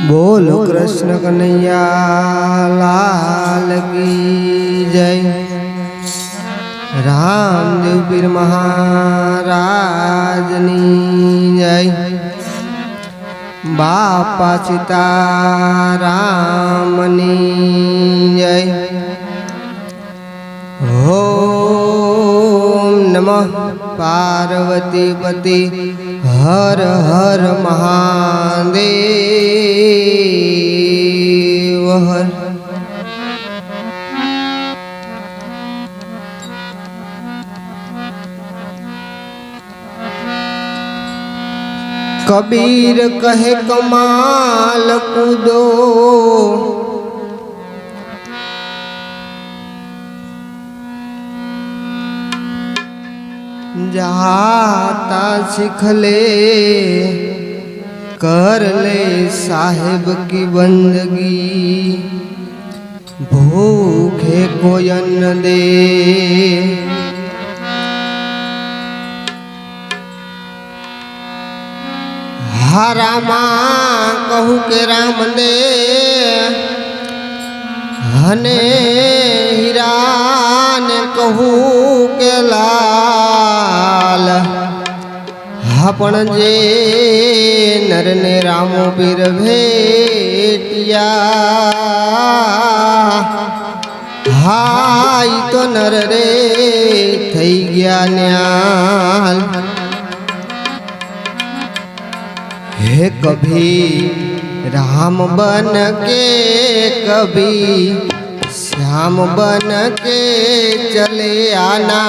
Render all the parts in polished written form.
बोलो कृष्ण कन्हैया लाल की जय। रामदेव पीर महाराजनी जय। बापा सीतारामनी जय। ओम नमः पार्वती पति हर हर महादेव हर। कबीर कहे कमाल कूदो, जाता सीख ले, कर ले साहिब की बंदगी, भूखे को अन्न दे। रामा कहू के राम दे, हने हीरा ने कहू के लाल। अपन जे नर ने रामो पीर भेटिया, हाई तो नर रे थई गया न्याल। हे कभी राम बन के कभी श्याम बन के चले आना,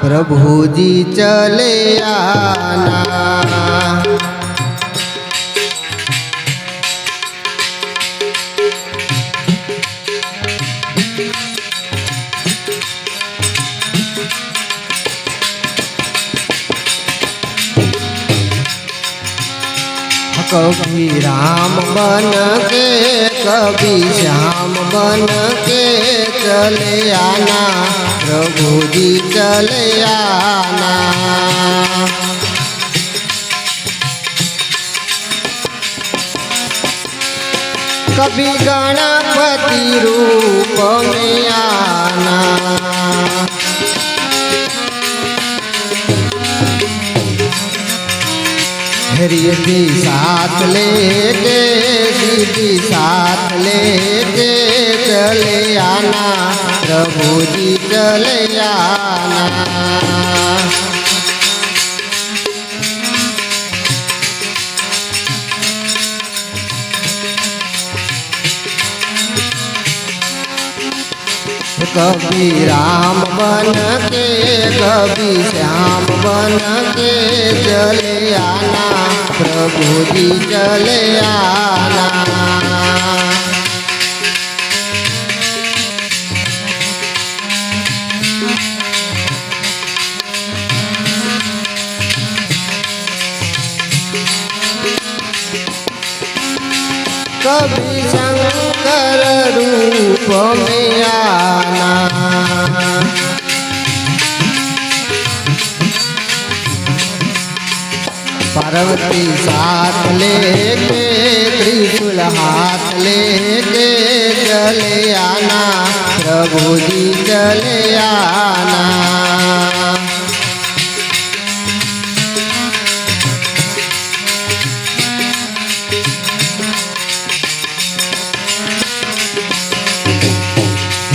प्रभु जी चले आना। कभी राम बन के कभी श्याम बन के चले आना, प्रभु जी चले आना। कभी गणपति रूप में आना, रिद्धि साथ लेके सिद्धि साथ लेके चले आना, प्रभु जी चले आना। कभी राम बन के कभी श्याम बन के चले आना, प्रभु जी चले आना। कभी शंकर रूप में आना, पार्वती साथ लेके त्रिशूल हाथ लेके चले आना, प्रभु जी चले आना।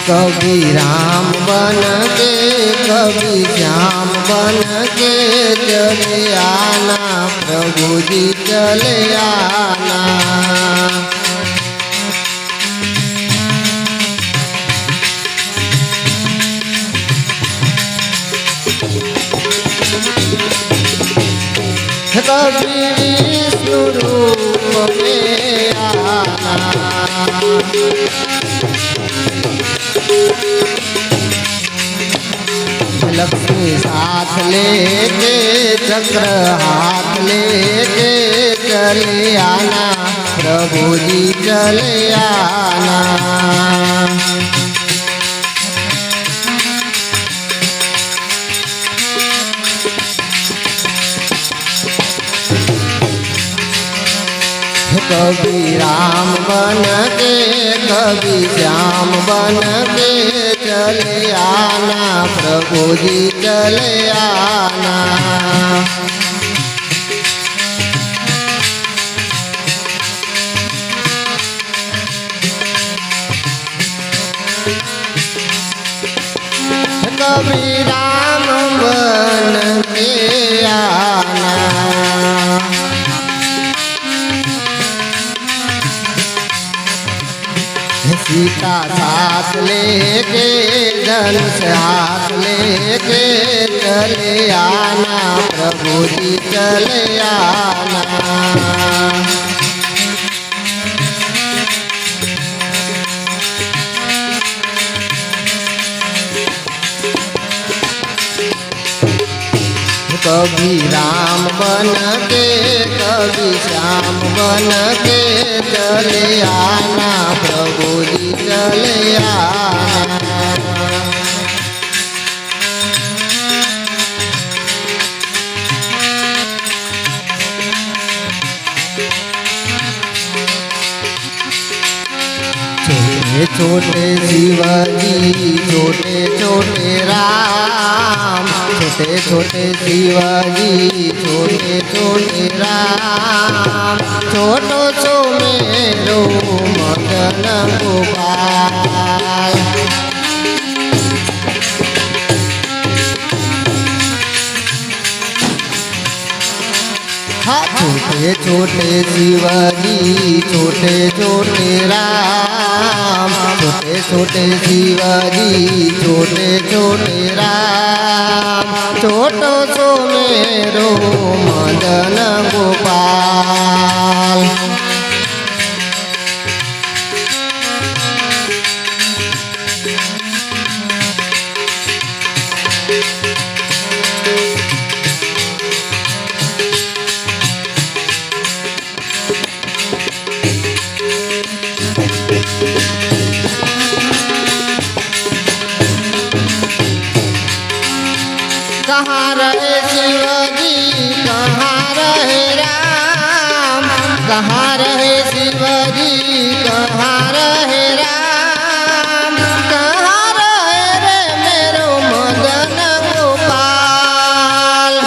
कभी राम बन के कभी श्याम बन के चले आना, प्रभु जी चले आना। कभी विष्णु रूप में आना, लक्ष्मी साथ लेके चक्र हाथ लेके चले आना, प्रभु जी चले आना। कभी राम बन के कभी श्याम बन के चले आना प्रभु जी चले आना। कभी राम बन के आना। सीता साथ लेके धनुष हाथ लेके चले आना प्रभु जी चले आना। कभी राम बन के कभी श्याम बन के चले आना प्रभु जी चले आना। छोटे छोटे शिवाजी छोटे छोटे राम, छोटे छोटे शिवाजी छोटे छोटे राम, छोटो सो मेरो मदन गोपाल। छोटे छोटे शिवाजी छोटे छोटे राम, छोटे छोटे शिवाजी छोटे छोटे राम, छोटो सो मेरो मदन गोपाल। कहाँ रहे शिवाजी कहाँ रहे राम, कहाँ रहे शिवाजी कहाँ रहे राम, कहाँ रहे रे मेरो मदन गोपाल।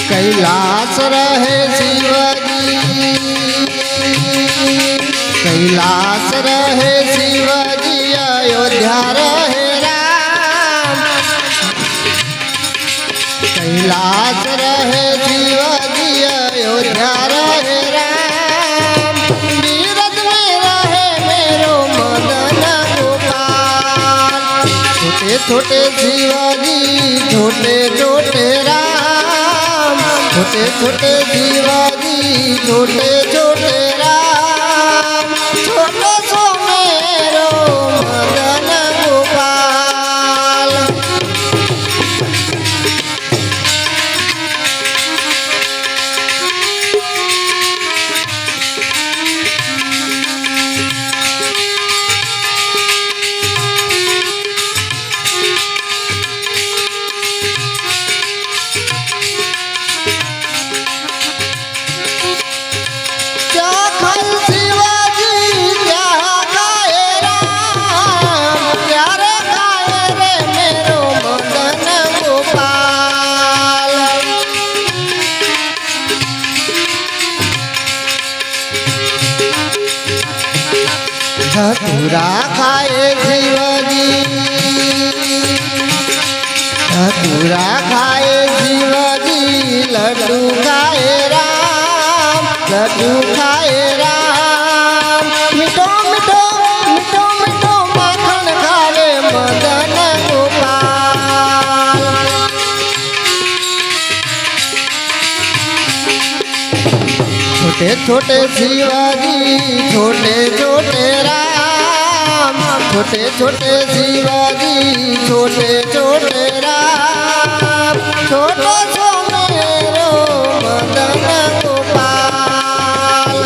कैलाश रहे शिवाजी कैलाश रहे शिवाजी, अयोध्या रहे राम, कैलाश रहे शिवाजी अयोध्या रहे राम, नीरज में रहे मेरो मदन गोपाल। छोटे छोटे शिवाजी छोटे छोटे राम, छोटे छोटे शिवाजी छोटे छोटे राम, छोटे सो मेरो मदन गोपाल। धतूरा खाए शिवाजी धतूरा खाए शिवाजी, लड्डू खाए राम लड्डू खाए राम, मिठो मिठो मिठो मिठो माखन खावे मदन गोपाल। छोटे शिवाजी छोटे छोटे राम, छोटे छोटे शिवाजी छोटे छोटे राम, छोटो सो मेरो मदन गोपाल।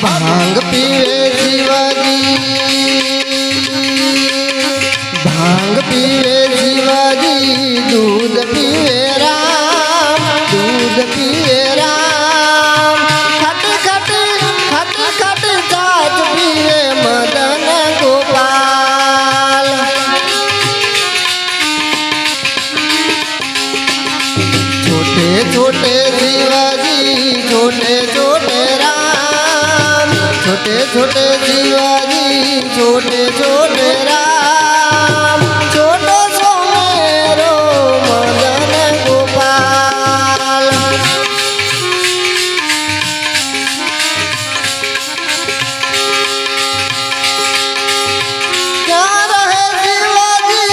भांग पीवे शिवाजी, भांग पीवे शिवाजी, दूध पीवे राम, दूध पीवे राम, खट खट खट खट छाछ पीवे मदन गोपाल। छोटे छोटे शिवाजी छोटे छोटे राम, छोटे छोटे शिवाजी छोटे छोटे राम, छोटो सो मेरो मदन गोपाल। क्या रहे शिवाजी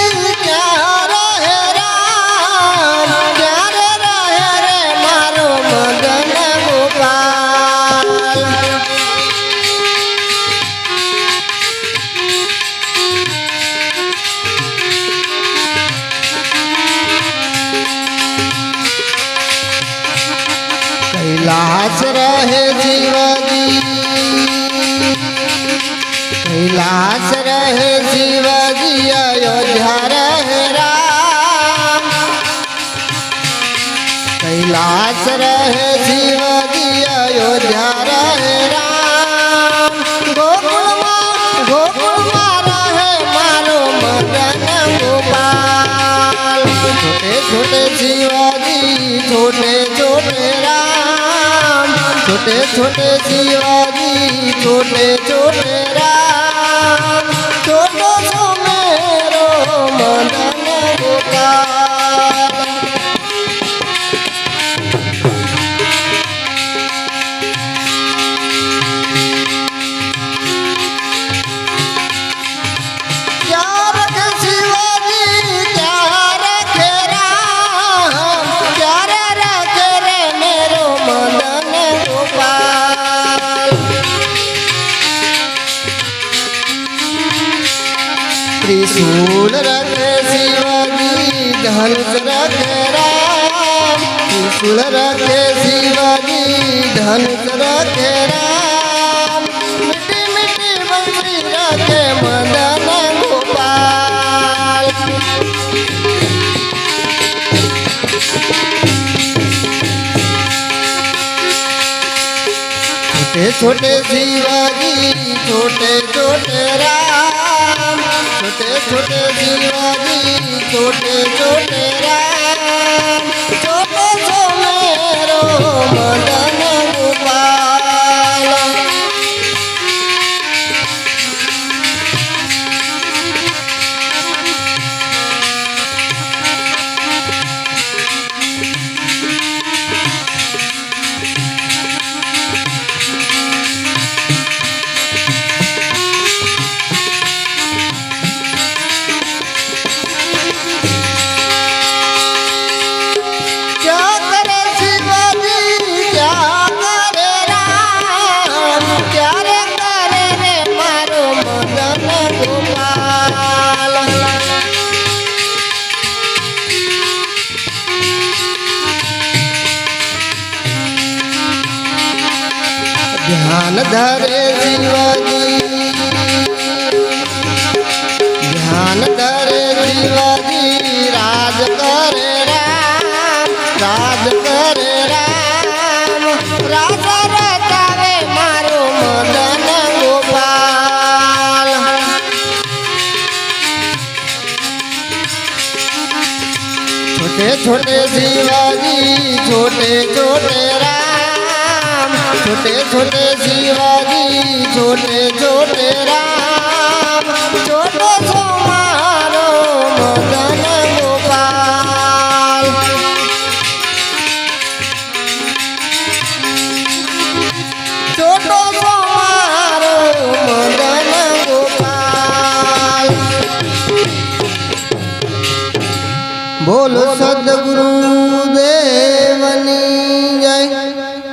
क्या रहे राम, क्या रहे रे मारो मदन गोपाल। कैलाश रहे शिवाजी, कैलाश रहे शिवाजी, अयोध्या रहे राम, कैलाश रहे शिवाजी, अयोध्या रहे राम, गोकुल में रहे मारो मदन गोपाल। छोटे छोटे शिवाजी छोटे छोटे राम, छोटे छोटे शिवाजी छोटे छोटे राम, छोटो सो मेरो मदन गोपाल। क्या रखे शिवाजी क्या रखे राम, क्या रखे रे मेरो मदन गोपाल। त्रिशूल रखे शिवाजी धनुष रखे राम, त्रिशूल रखे शिवाजी धनुष रखे राम, मिट्टी मिट्टी बंसी रखे मदन गोपाल। छोटे छोटे शिवाजी छोटे छोटे राम, छोटे छोटे शिवाजी छोटे छोटे राम, छोटो सो मेरो मदन गोपाल। ध्यान धरे शिवाजी, ध्यान धरे शिवाजी, राज करे राम, राज करे राम, राजा रचावे हे छोटे शिवाजी छोटे छोटे राम, छोटे छोटे शिवाजी छोटे छोटे राम, छोटो सो मारो मदन गोपाल। छोटो सो मारो मदन गोपाल। बोल सद्गुरु